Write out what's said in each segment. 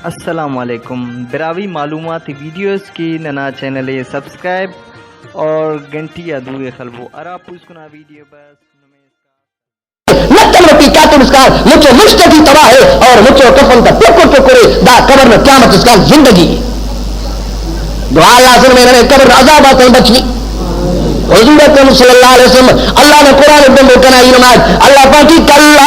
السلام علیکم براوی معلومات ویڈیوز کی ننا چینل سبسکرائب اور گھنٹی ادوے خلبو ارا پوسکنا ویڈیو بس نتن رتی کاتب اس کا مجھے مشتقی تباہ ہے اور مجھے کفن کا ٹکر ٹکرے دا قبر میں قیامت اس کا زندگی دعا لازم میں نے قبر عذابات بچی حضور اکرم صلی اللہ علیہ وسلم اللہ نے قرآن میں بکنا نماز اللہ پاکی کلا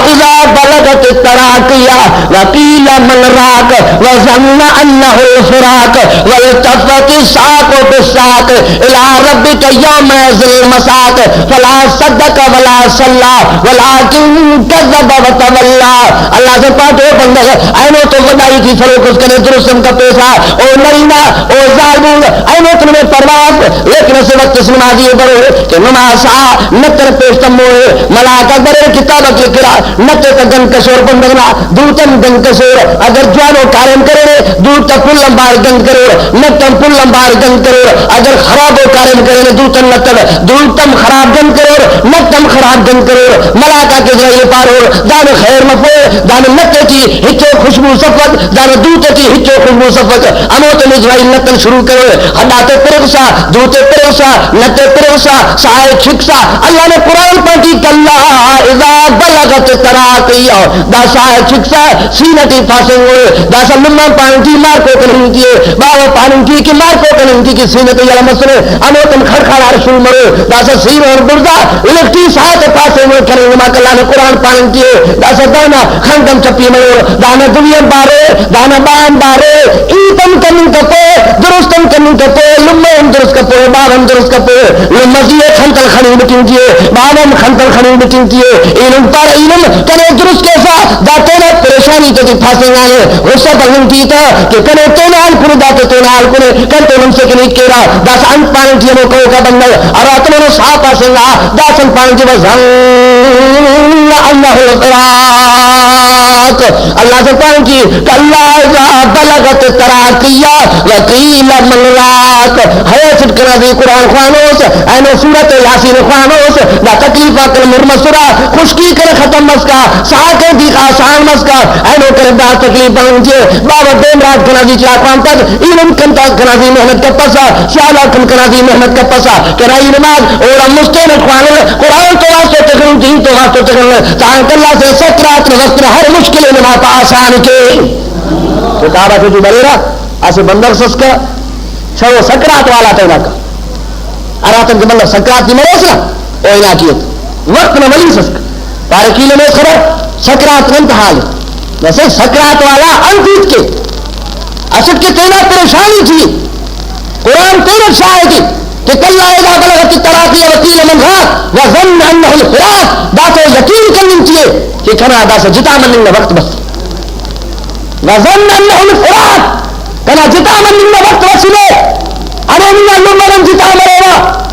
اذا بلغت التراقیہ وقیل من راق وظن انہ الفراق والتفت الساق بالساق الى ربک یوم المساق فلا صدق ولا صلی ولكن كذب وتولى اللہ سے پاک ہو بندہ اینو تو ودائی کی فروخت کرے درستم کا پیسہ او نرینا او ظالمون اینو تمہیں پرواز لیکن اس وقت اس نمازی برو کہ نماز نتر پیشتم ہوئے ملاکہ برے کتاب کی کرا نتر کا گن کشور بندگنا دوتن گن کشور اگر جوانو کارم کرے دوتا پل لمبار گن کرے نتم پل لمبار گن کرے اگر خرابو کارم کرے دوتن نتر دوتم خراب گن کرے نتم خراب گن کرے ملاکہ کے ذریعے پارو دان خیر مفو دان نتر کی ہچو خوشبو صفت دان دوتا کی ہچو خوشبو صفت اموت نجوائی نتن شروع کرے حدات پرغسا دوتے پرغسا نتر پرغسا سائے چھکسا اللہ نے قرآن پاکی کلا اذا بلغت تراقیہ دا سائے چھکسا سینتی پاسنگ ہوئے دا سا لمہ پانکی مار کو کنہن کیے باو پانکی کی مار کو کنہن کی سینتی یلا مسئلے اموتن کھڑکھڑ عرشو مرو دا سا سیر اور برزا لکھتی سائے پاسنگ ہوئے کنہن نماک اللہ نے قرآن پانک کیے دا سا دانا خندم چپی مرو دانا دنیا بارے دانا بان بارے ایتم کنن کپے درستم کنن کپے لمہ ہم درست کپے باب ہم درست کپے مزید خنتل خنی بٹن کیے بابم خنتل خنی بٹن کیے علم پر علم کنے درست کیسا داتینا پریشانی تو پھاسیں آئے غصہ بہن کیتا کہ کنے تینال پھر داتے تینال پھر کنتے من سے کنی کیرا داس انت پانن کیے وہ کوئی کا بندر اور آتمانو صاحب پاسیں آ داسن پانن کیے وزن اللہ الفراق اللہ سے پانن کی کہ اللہ اذا بلغت تراقیہ وقیل من راق حیث کنا دی قرآن خوانوس اینو سورت یاسین خوانوس دا تکلیفہ کر مرمسرہ خشکی کر ختم مسکا ساکر دی آسان مسکا اینو کر دا تکلیف بنجے بابا دین رات کنا دی چاکوان تک علم کنتا کنا دی محنت کا پسا سیالہ کنا دی محنت کا پسا کنا علمات اور مستین خوانل قرآن تو واسطے تکرن دین تو واسطے تکرن تاہم اللہ سے سکرات وقت ہر مشکل نماتا آسان کے کتابہ سے جو بلیرہ اسے بندر سسکا چھو سکرات والا تینا کا اراتن کے مطلب سکرات کی مروسنا او اناکیت وقت میں ولی سسک تارکیل میں خبر سکرات انتحال ویسے سکرات والا انتیت کے اصد کے تینا پریشانی تھی قرآن تینا شاہدی کہ کلا اذا بلغت التراقیہ وقیل من راق وظن انہ الفراق داسے یقین کرنی چاہیے کہ کھنا داسے جتا منن وقت بس وظن انہ الفراق کنا جتا منن وقت وسلے ارے میاں لمرن جتا مرے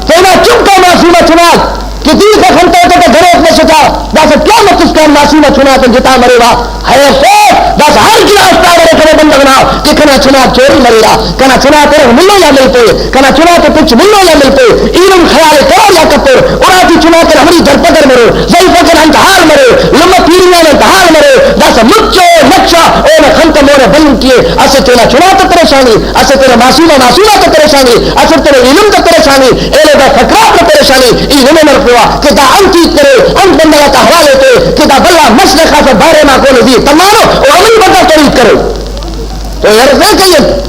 تینا چمکا معصومہ چنات کتی کا خنتا ہوتا کہ گھرے اپنے ستا داسا کیا مطلس کا معصومہ چنات جتا مرے وا ہے خود داسا ہر کی راستہ مرے کنے بندگنا کہ کنا چنات چوری مرے را کنا چنات رہ ملو یا ملتے کنا چنات پچھ ملو یا ملتے ایرم خیال کرو یا کپر اوراتی چنات ہمری در پکر مرے ضعیفہ کن انتحال مرے لمہ پیریاں انتحال مرے داسا مچو نقشہ اونا خنتا مورا بلن کیے اسے تینا چنات پریشانی اسے تینا معصومہ پریشانی اسے تینا علم تا پریشانی ایلے دا فکرات پریشانی علم مرفوع کہ دا انتیت کرے انت بندگا کا حوالے تے کہ دا بلہ مسئلہ خاصا بارے ماں کو نزید تمہارو اور عمل بندہ تورید کرو تو یہ رفع کہیے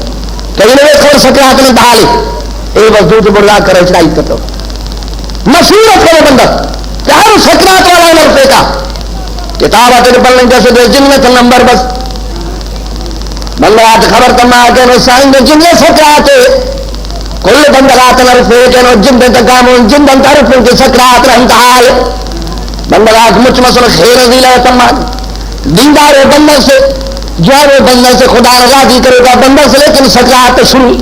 کہ انہیں خور سکرات میں بحالی اے بس دو بڑھا کر اجرائیت کرتا ہو مشہورت کرے بندہ کہ ہر سکرات والا مرفع کا کتاب آتے پڑھنے جیسے دے جنت نمبر بس بندگات خبر تمہا کہ انہیں سائن دے جنت سکرات کل بندگات مرفع کہ انہیں جن دے تکامون جن دن طرف ان کے سکرات رہنتحال بندگات مچ مسئلہ خیر رضی اللہ تمہا دیندار بندر سے جوار بندر سے خدا راضی کرے گا بندر سے لیکن سکرات شروع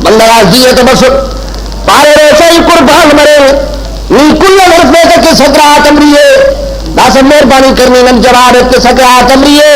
بندگات دیئے تو بس پارے رہے سے ہی قربان مرے نی کل مرفع کہ سکرات امری ہے داسا مہربانی کرنی نم جواب تے سکرات امریے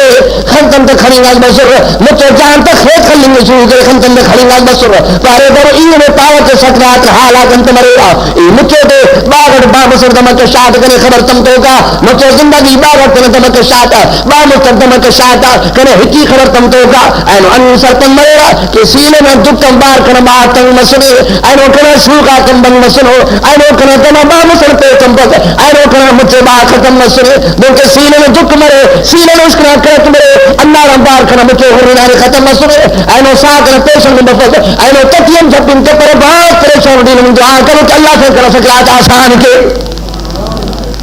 خنتن تے کھڑی گل بسر مچو جان تے خیت کھلیں شروع کرے خنتن تے کھڑی گل بسر پارے در اینے پاوت سکرات حالات انت مرے گا ای مچو دے باغڑ با بسر دم کے شاد کرے خبر تم تو کا مچو زندگی باغڑ تے دم کے شاد با مستر دم کے شاد کرے ہکی خبر تم تو کا اینو ان سر تم مرے گا کہ سینے میں دکم بار کرے با تنگ مسنے اینو کرے شوقا تم بن مسنو اینو کرے تم با مسر پہ تم پک اینو کرے مچے با ختم مسنے بلکہ سینے میں دکھ مرے سینے میں اس کا کرت مرے اللہ رمبار کرے مچے ہرنارے ختم مسنے اینو ساکر پیشن میں بفت اینو تتیم جھپن کے پر بہت پریشان دین میں دعا کرو کہ اللہ سے کرو سکرات آسان کے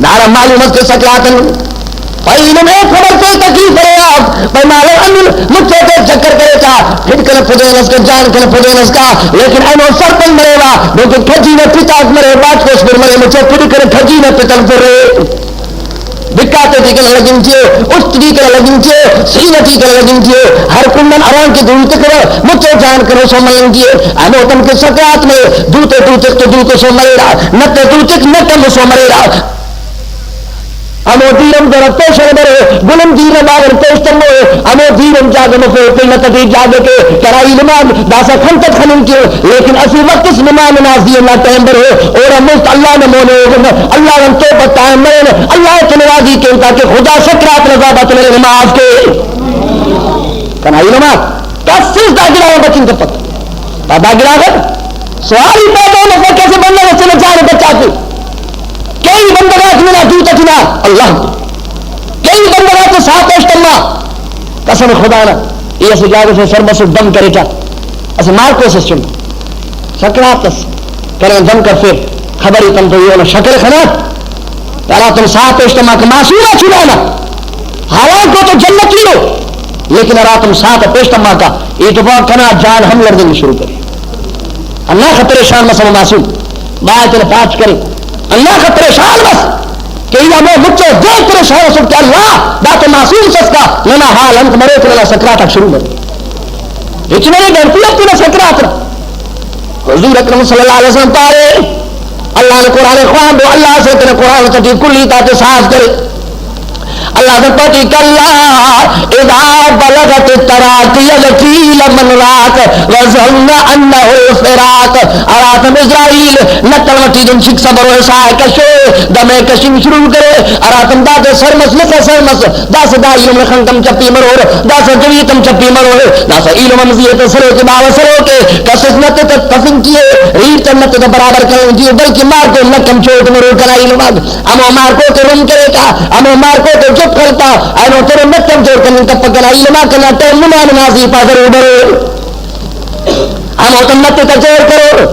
نارا معلومت کے سکراتن فائل میں خبر سے تکلیف کرے آپ بھائی مالے انل مجھے کے چکر کرے کا پھر کرے فدینس کا جان کرے فدینس کا لیکن اینو سرپن مرے گا لیکن کھجی میں پتاک مرے بات کوش پر مرے مجھے پھر کرے کھجی میں پتن پر رہے بکاتے تھی کرنے لگیں چھے اشتری کرنے لگیں چھے سینتی کرنے لگیں چھے ہر کنن اران کی دولت کرو مجھے جان کرو سو ملیں چھے اینو تم کے سکرات میں دوتے دوتے تو دوتے سو مرے رہا نتے دوتے نتم سو مرے رہا امو دیرم در پیشن برے گلم دیرم آگر پیشتن موئے امو دیرم جاگم کو قیمت دی جاگے کے کرائی لمان داسا کھنتت خنن کیو لیکن اسی وقت اس نمان نازی اللہ ٹائم برے اور ملت اللہ نمونے اللہ رن توبت ٹائم مرے اللہ تنوازی کے تاکہ خدا سکرات نظابت میرے نماز کے کرائی لمان کسیز دا گرا ہے بچن تپت بابا گرا ہے سواری پیدا ہونے کیسے بننے سے نجانے بچا کے کئی بندگات منا دوتا چنا اللہ کئی بندگات ساتھ اشتما قسم خدا نا یہ اسے جاگے سے سربس دم کرے چا اسے مار کو سے چن سکرات اس کریں دم کر پھر خبری تم تو یہ شکل خنا تارا تم ساتھ اشتما کا معصورہ چنانا حالان کو تو جنت لو لیکن ارا تم ساتھ اشتما کا اتباع کنا جان ہم لڑنے شروع کرے اللہ کا پریشان مسئلہ معصوم بات نے پاچ کرے اللہ کا پریشان بس کہ یہ میں مجھے دیکھ پریشان ہو سکتا اللہ بات معصوم سستا نہ حال انت مرے تو اللہ سکرات شروع کر اتنے گھنٹی اب تھی سکرات حضور اکرم صلی اللہ علیہ وسلم پارے اللہ نے قرآن خوان دو اللہ سے تیرے قرآن تجھے کلی تاتے ساز کرے اللہ نے پتی کلا اذا بلغت التراقی الکیل من راک وظن انہ الفراق اراتم اسرائیل نتلوٹی دن شک صبر و حساہ کشو دمے کشنگ شروع کرے اراتم داتے سرمس لکھے سرمس داس دا علم لکھن کم چپی مرور داس جوی کم چپی مرور داس علم مزیت سرو کے باو سرو کے کسس نت تک پسن کیے ریت نت تک برابر کریں جیو بلکہ مار کو نکم چوٹ مرور کرا علم امو مار کو رم کرے کا امو مار کو چپ کرتا اینو تیرے نتم جوڑ کرنے تب پکر علماء کرنا تیر نمان نازی پادر ابرو امو تم نت تجوڑ کرو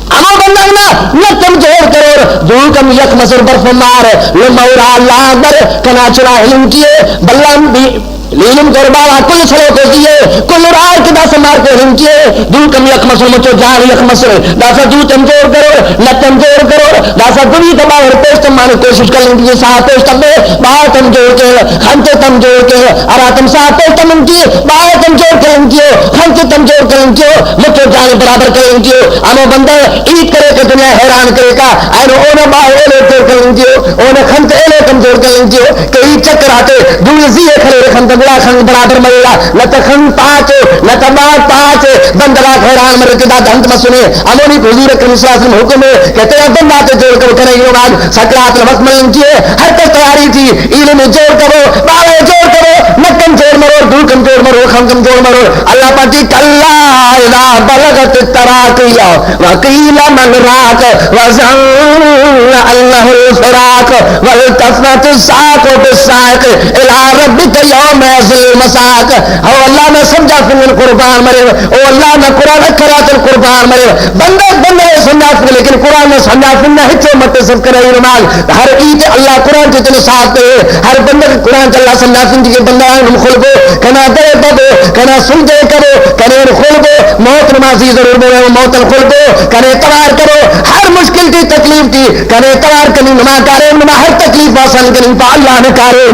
امو بندگنا نتم جوڑ کرو دھوکم یک مصر برف مار لمورا اللہ اکبر کنا چرا علم کیے بلان بھی لیلم کر بابا کل سلو کو دیے کل رائے کے داس مار کے ہم کیے دھوکم یک مصر مچو جان یک مصر داسا دھوتم جوڑ کرو نتم جوڑ کرو داسا دنی دباور پیشتم مانے کوشش کر لیں گے ساتھ پیشتم میں باہر تم جوڑ کے ہنتے تم جوڑ کے اراتم ساتھ پیشتم ان کی باہر تم جوڑ کر ان کیو ہنتے تم جوڑ کر ان کیو مچو جانے برابر کر ان کیو امو بندہ عید کرے کہ دنیا حیران کرے کا اینو اونا باہر اولے جوڑ کر ان کیو اونا خنت اولے کم جوڑ کر ان کیو کہ عید چکر آتے دوی زیے کھلے رکھن بلا خن برابر مرے نہ تخن پانچ نہ تبار پانچ بندرا حیران مرے کے داد انت مسنے امونی حضور اکرم صلی اللہ علیہ وسلم حکم ہے کہتے ہیں بندہ تے جوڑ کر کرے یہ بعد سکرات وقت ملن کی ہر کس تیاری تھی علم جوڑ کرو باوے جوڑ کرو نکم جوڑ مرو دھوکم جوڑ مرو خنکم جوڑ مرو اللہ پاک کلا اذا بلغت التراقی وقیل من راق وظن انه الفراق والتفت الساق بالساق الى ربك يوم مساق او اللہ نے سمجھا فن قربان مرے او اللہ نے قرآن کرات القربان مرے بندہ بندہ سمجھا فن لیکن قرآن نے سمجھا فن ہچے مت سب کرے رمال ہر عید اللہ قرآن جتنے ساتھ ہے ہر بندہ قرآن اللہ سمجھا فن کہ بندہ ہم خلقو کنا دے بدو کنا سمجھے کرو کنے خلقو موت نمازی ضرور بولے موت الخلقو کنے توار کرو ہر مشکل کی تکلیف تھی کنے توار کنی نما کارے نما ہر تکلیف آسان کنی پا اللہ نے کارے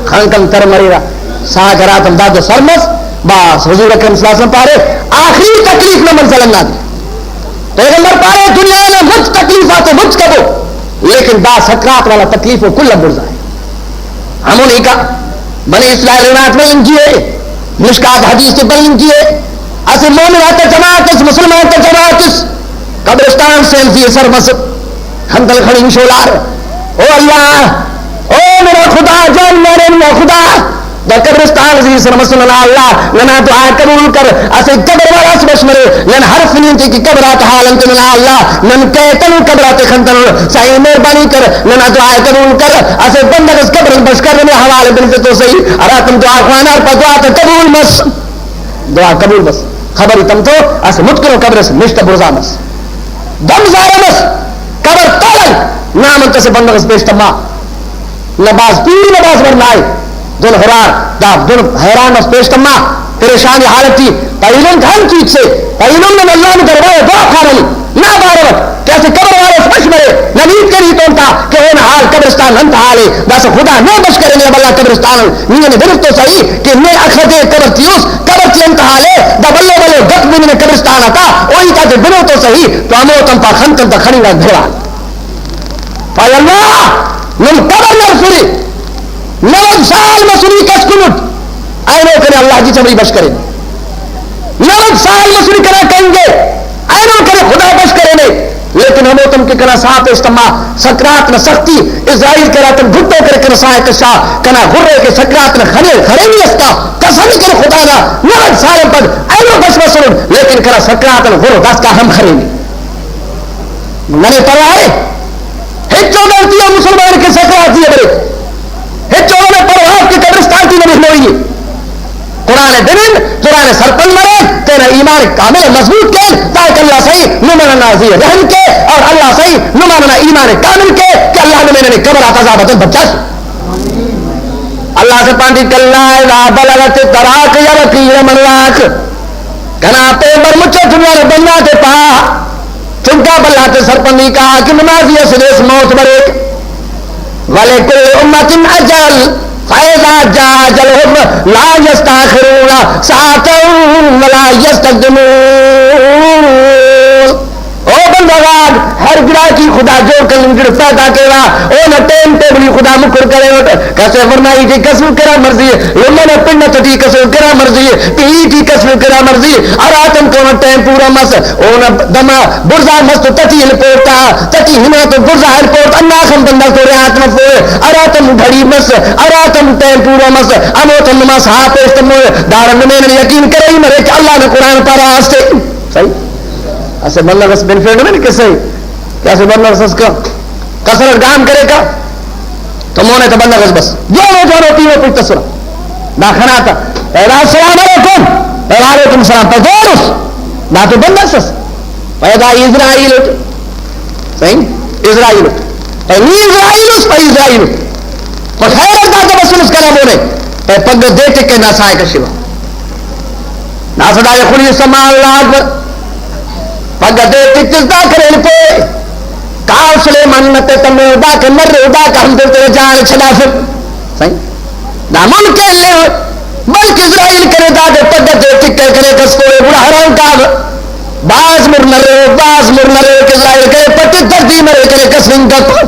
خانکم تر مریرا ساگراتم داد سرمس باس حضور اکرم صلی اللہ علیہ وسلم پارے آخری تکلیف میں منزل اللہ دی پیغمبر پارے دنیا میں مجھ تکلیفات مجھ کبو لیکن دا سکرات والا تکلیف و کل برزا ہے. ہم انہیں کا بنی اسرائیل رات میں انجیے مشکات حدیث سے بن انجیے اسے مومن آتا جماعت اس مسلمان آتا جماعت اس قبرستان سے انفی سر مسد ہم دل کھڑی مشولار او اللہ او میرا خدا جان میرے خدا دا قبرستان زی سر مسل اللہ لنا دعا قبول کر اسے قبر والا سبش مرے لن حرف نہیں کہ قبرات حالنت من اللہ لن کہتن قبرات خندن صحیح مہربانی کر لنا دعا قبول کر اسے بندگ اس قبر بش کر میں حوالے بن تو صحیح اراتم دعا خوانا پر دعا قبول مس دعا قبول بس خبر تم تو اسے متکرو قبر سے مشت برزا مس دم زارمس قبر طلب نام سے بندگ اس پیش تما نباز پیر نباز ورنائے دل حرار دا دل حیران اس پیش تما پریشانی حالت تھی پہلوں دھن چیز سے پہلوں نے اللہ نے دربارے دعا کھانے نہ بارت کیسے قبر والے سمجھ مرے نمید کری تو تا کہ ان حال قبرستان ہم حالے دس خدا نہ بش کرے نے اللہ قبرستان نہیں درست تو صحیح کہ میں اخدے قبر تیوس قبر تی انتہالے دا بلے بلے گت میں نے قبرستان آتا وہی تا کہ بنو تو صحیح تو امو تم پا خنتن تا کھڑی نہ بھیڑا فای اللہ من قبر نرسلی نوز سال مسلی کس کنٹ اینو کرے اللہ جی چمڑی بش کرے 9 سال مسلی کرا کہیں گے اینو کرے خدا بش کرے نے لیکن ہمو تم کے کنا ساتھ اجتماع سکرات نہ سختی اسرائیل کرا تم گھٹو کرے کنا سائے کشا کنا گھرے کے سکرات نہ کھڑے نہیں استا قسم کرے خدا نہ 9 سال پر اینو بش مسلم لیکن کنا سکرات نہ گھرو دس کا ہم کھڑے نہیں میں پڑھا ہے ہچو غلطی ہے مسلمان کے سکرات دیے بڑے ہچو نے پرواز کے قبرستان کی نہیں ہوئی قرآن دن قرآن سرپن مرے تیرا ایمان کامل مضبوط کے تاکہ اللہ صحیح نمانا نازی رحم کے اور اللہ صحیح نمانا ایمان کامل کے کہ اللہ نے میرے قبر عذابت بچا اللہ سے پانچ کلا اذا بلغت تراک یرقی منلاک کنا پیمبر مچھو دنیا نے بننا تے پا چنکا بلہ تے سرپنی کا کہ منازی سدیس موت مرے وَلِكُلِّ أُمَّةٍ أَجَلٌ فَإِذَا جَاءَ أَجَلُهُمْ لَا يَسْتَأْخِرُونَ سَاعَةً وَلَا يَسْتَقْدِمُونَ او بندگان ہر گرا کی خدا جو کلم گرفتار تا کہا او نہ ٹیم ٹیبل خدا مکر کرے کیسے فرمائی کہ قسم کرا مرضی یمن پنڈ تی قسم کرا مرضی تی قسم کرا مرضی اراتم کو ٹائم پورا مس او نہ دما برزا مست تتی پورتا تتی ہنا تو برزا ہر پورت اللہ ہم بندہ تو رات میں پور اراتم گھڑی مس اراتم ٹائم پورا مس امو تم نماز ہاتھ استم دار میں نے یقین کرے مرے کہ اللہ نے قرآن پارا واسطے صحیح ایسے بندہ بس بینیفٹ نہیں کیسے کیسے بندہ بس کا کثرت گام کرے گا تو مونے تو بندہ بس جو ہوتی ہے کوئی تصور نہ کھنا تھا السلام علیکم وعلیکم السلام پدورس نہ تو بندہ سس پیدا اسرائیل صحیح اسرائیل پہلی اسرائیل پر خیر دا تو بس اس کرا بولے پگ دے ٹکے نہ سائے کا شیوا نہ سدا خلی سما اللہ اکبر پگتے ٹکتا کرے پہ کاؤ سلیمان نتے تمہیں ادا کے مر ادا کا ہم تیرے جان چھڑا پھر صحیح نامن کے لے بلکہ اسرائیل کرے دا کہ پگتے ٹکے کرے کس کو بڑا حرام کا باز مرنرے کہ اسرائیل کرے پٹی دردی مرے کرے کس رنگت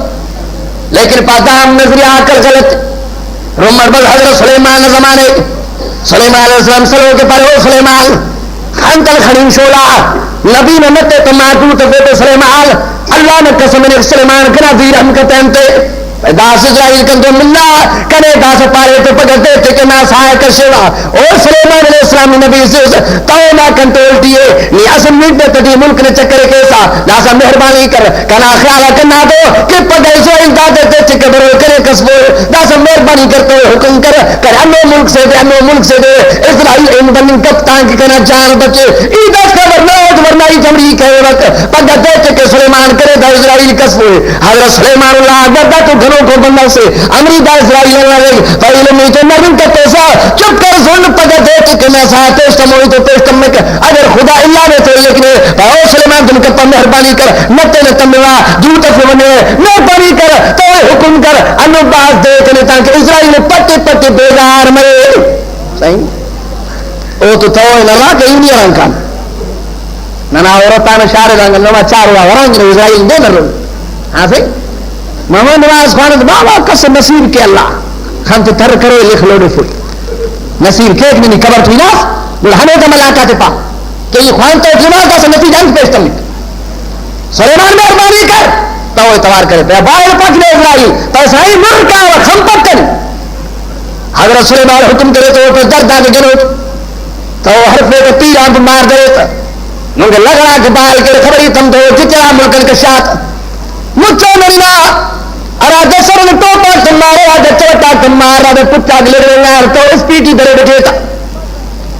لیکن پاکام نظری آ کر غلط رومر بل حضرت سلیمان زمانے سلیمان علیہ السلام سلو کے پر ہو سلیمان خانتل خڑیم شولا نبی نے متے تو معدود فیت سلیمان اللہ نے قسم نے سلیمان کنا دیر ہم کا تہمتے داس اسرائیل کندو ملا کنے داس پارے تو پگتے تھے کہ ناس آئے کا شیوا اور سلیمان علیہ السلام نبی سے تونا کنٹرول دیئے نیاسم نیٹ تجی ملک نے چکر کیسا ناسا مہربانی کر کنا خیالہ کرنا دو کہ پگہ اسرائیل داتے تھے چکر برو کرے کسبو ناسا مہربانی کرتے ہوئے حکم کر ہمیں ملک سے دے اسرائیل ان بنی کپتان کی کنا جان بچے ایداس کا ورنہ ہی جمری کہے وقت پگہ دے چکے سلیمان کرے دا اسرائیل کسبو حضرت سلیمان اللہ اکبر دا تو کو بندہ سے امریکہ اسرائیل اللہ فائل میں تو نبی کا پیسہ چپ کر سن پگہ دے کہ میں ساتھ پیشتم ہوئی تو پیشتم میں اگر خدا اللہ نے تو لیکن او سلیمان تم کپا مہربانی کر نتے نتموا جوتا فمنے مہربانی کر تو حکم کر انو باز دے کہ تاکہ اسرائیل پٹے بیدار مرے صحیح او تو اللہ کہ انہی رنکان نانا عورتان شارے رنگل نما چار ہوا ورنگ اسرائیل دے در ہاں صحیح محمد نواز خان بابا کس نصیب کے اللہ خان تو تر کرو لکھ لوڑے فوئی نصیب کے ایک نہیں قبر تھی ناس بل ہمیں تو ملاقہ تے پا کہ یہ خوان تو اجمال کا نتیجہ انت پیش تمہیں سلیمان مہربانی کر تو وہ اتوار کرے پہ باہر پک لے اسرائیل تو اسرائیل مر کا اور خم پک کر حضرت سلیمان حکم کرے تو وہ پہ درد آگے جنو تو وہ حرف لے کے تیر آنپ مار کرے تو نونگے لگنا کہ بال کے خبری تم تو جتنا ملکن کے شاعت مجھو مرنا ارا دسر نے ٹوپا تم مارے آجا چوٹا تم مار آجا پچھا گلے رنگار تو اس پیٹی درے بٹھے تھا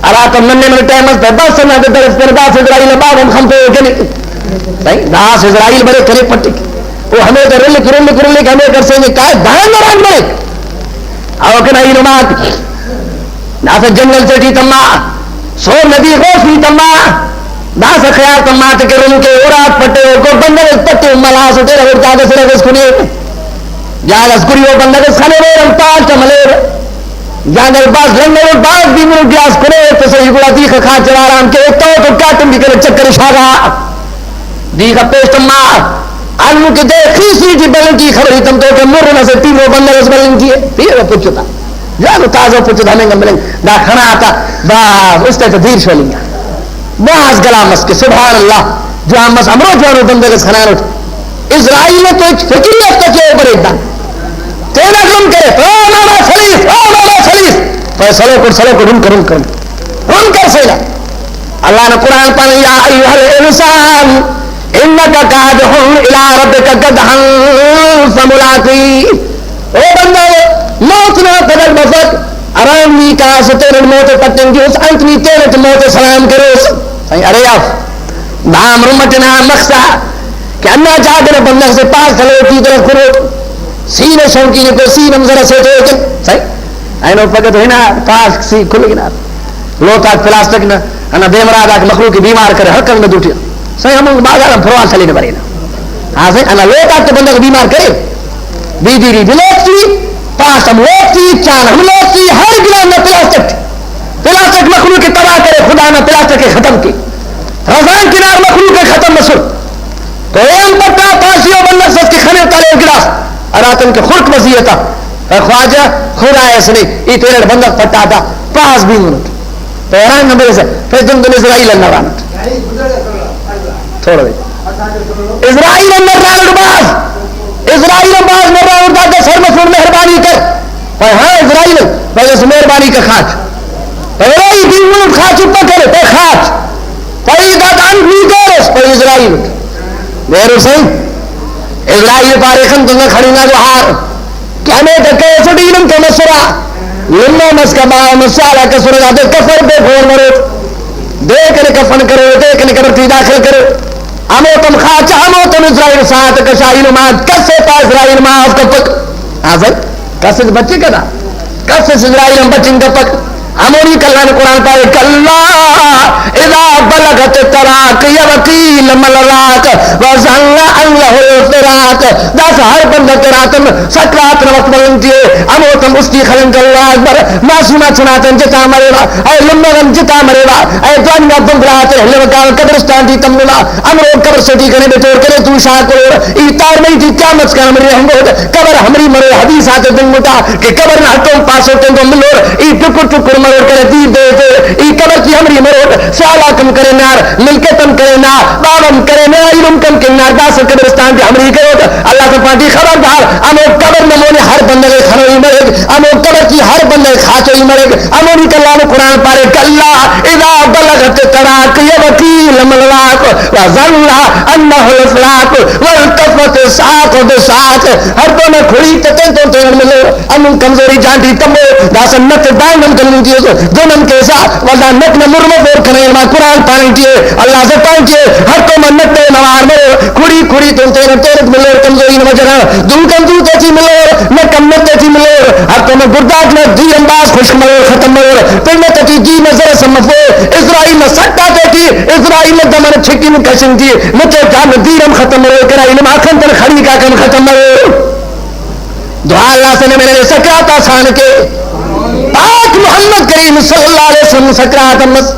ارا تم ننے میں ٹائمز پہ بس سنا دے درس پر داس اسرائیل باب ہم خم پہ ہوگے داس اسرائیل بڑے کھلے پٹی وہ ہمیں تو رلک ہمیں کر سیں کہا دھان مران ملک اوکن آئی نمات ناسا جنگل سے ٹی تمہا سو ندی غوث بھی تمہا ناسا خیال تمہا تکے رن کے اورات پٹے کو بندر پٹے ملا سٹے رہے جاگہ سے رہے سکنے جاگہ سکری وہ بندر سنے رہے رمتال چملے جاگہ باز رنگل باز بھی منو گیاس کنے تو صحیح گوڑا دیکھ خواہ چرارام کے تو کیا تم بھی کرے چکر شاگا دیکھ پیش تمہا آنو کی دے خیسی کی بلن کی خبری تم تو کہ مر نہ سے تین وہ بندر اس بلن کی ہے پھر وہ پچھتا جانو تازہ پچھتا ہمیں گا ملنگ دا کھنا آتا باز اس تے دیر شو لنگا باز گلامس کے سبحان اللہ جو آمس امرو جوانو بندر اس کھنان اٹھ اسرائیل نے تو ایک فکری افتا کے اوپر ایک دن تینا گم کرے او مولا سلیس تو سلو کو رن کر سیلا اللہ نے قرآن پانے یا ایوہ الانسان انکا قادحن الى ربکا قدحن فملاقی او بندہ موتنا تدر بفت ارام نی کا ستیرن موت پتن کی اس انتنی تیرت موت سلام کرو ارے آپ دام رمتنا مخصا کہ انہا جاگر بندہ سے پاس سلو کی طرف کرو سینے شونکی نے کوئی سینم ذرا سے تو صحیح اینو پکت ہوئی نا پاس سی کھل گنا لوتاک پلاسٹک نا انا بیمراد آک مخلوق بیمار کرے حرکت میں دوٹیا صحیح ہم بازار ہم پروان چلی نے برینا ہاں صحیح انا لوتاک تو بندہ کو بیمار کرے بیدیری بلوکتی پاس ہم لوکتی چان ہم لوکتی ہر گلان میں پلاسٹک مخلوق کی تباہ کرے خدا نے پلاسٹک کے ختم کی رضان کنار مخلوق کے ختم مسل تو ایم پکا پاسیوں بندہ سس کی کھنے تالے گلاس اراتن کے خلق وزیتا خواجہ خدا ایسے نہیں یہ تیرے بندہ پٹا تھا پاس بھی منٹ تو ایران نمبر سے پھر تم دن اسرائیل اللہ رانت تھوڑا بھی اسرائیل اندر رانت باز مرہ اردہ کے سر مسور مہربانی کر ہاں اسرائیل وجہ مہربانی کا خاچ پہلے بھی منٹ خاچ اپا کرے پہ خاچ پہلی دادان بھی گورس پہ اسرائیل میرے صحیح اسرائیل پاریخن تنگا کھڑینا جو ہار کیا میں دکھے سٹینم کے مسرا لنو مسکبا مسالہ کا سرگا دے کفر پہ پھول مرو دیکھنے کفن کرو دیکھنے کبرتی داخل کرو امو تم خاچ امو تم اسرائیل ساتھ کشائی نماز کسے پا اسرائیل معاف کپک حاضر کسے بچے کنا کسے اسرائیل ہم بچیں کپک اموری کلان قرآن پائے کلا اذا بلغت تراک یوکیل ملراک وزن اللہ الفراک دس ہر بندہ تراتم سکرات نوقت ملنتی ہے امو تم اس کی خلنگ اللہ اکبر معصومہ چناتن جتا مرے با اے لمبغن جتا مرے با اے دوانگا بمبرات حلوکان قبرستان دی تمنا امرو قبر سٹی کرنے بیتور کرے تو شاہ کرو ایتار میں جی قیامت کا ہمری ہم گوھت قبر ہمری مرے حدیث آتے دن مٹا کہ قبر نہ ہٹوں پاسو تندو ملور ای ٹکر ٹکر مرور کرے دیر دے دے ای قبر کی ہمری مرور سالا کم کرے نار ملکتم کرے نار بابم کرے نار علم کم کرے نار داسر قبرستان کی ہمری کرے اللہ کا پاتی خبردار امو قبر نمونے ہر بندے کھنوئی مرے امو قبر کی ہر بندے کھاچوئی مرے امو نی کلہ نے قرآن پارے کلا اذا بلغت تراک یوکیل ملراک وظن انہ الفراق والتفت ساق بساق ہر تو میں کھڑی تتن تو تین ملو امن کمزوری جانتی تمو داسن نت دائنم کلن دیو دونم کیسا وزا نت میں مرمو بور کنے ما قرآن پانی دیئے اللہ سے پانچے ہر تو من نت نوار مرو کھڑی کھڑی تم تیرے تیرت ملو کمزوری نمجرہ دون کم دو تیچی ملو نہ کم نت تیچی ملو ہر تو میں گرداک میں دی انداز خوشک ملو ختم ملو پھر میں تیچی جی نظر سمفو اسرائیل میں سکتا تیچی اسرائیل میں دمن چھکی میں کشن تھی مجھے جان دیرم ختم ملو کرا علم آخن تر کھڑی کا کم ختم ملو دعا اللہ سے نے میرے سکرات آسان کے پاک محمد کریم صلی اللہ علیہ وسلم سکرات امس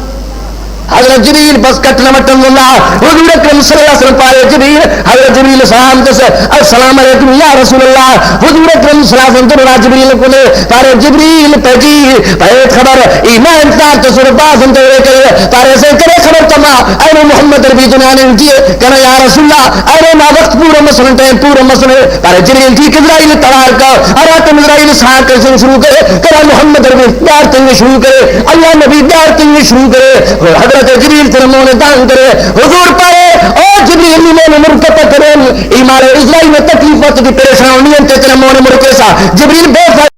حضرت جبریل بس کٹنا مٹن اللہ حضور اکرم صلی اللہ علیہ وسلم پارے جبریل حضرت جبریل سلام کسے السلام علیکم یا رسول اللہ حضور اکرم صلی اللہ علیہ وسلم تو جبریل کو نے پارے جبریل پہجی پہت خبر ایمان انتار تصور باز انتظر کرے پارے سے کرے خبر تما اے محمد ربی دنیا نے انتیے کہنا یا رسول اللہ اے ما وقت پورا مسلم ٹائم پورا مسلم پارے جبریل ٹھیک اسرائیل توار کا اراتم اسرائیل ساتھ کیسے شروع کرے کہنا محمد ربی دار تنگی شروع کرے اللہ نبی دار تنگی شروع کرے حضرت جبریل فرمونے دان کرے حضور پائے او جبریل نے مرکت کرے ایمان اسرائیل میں تکلیفات دی پریشان نہیں انتے کرے مونے مرکے سا جبریل بے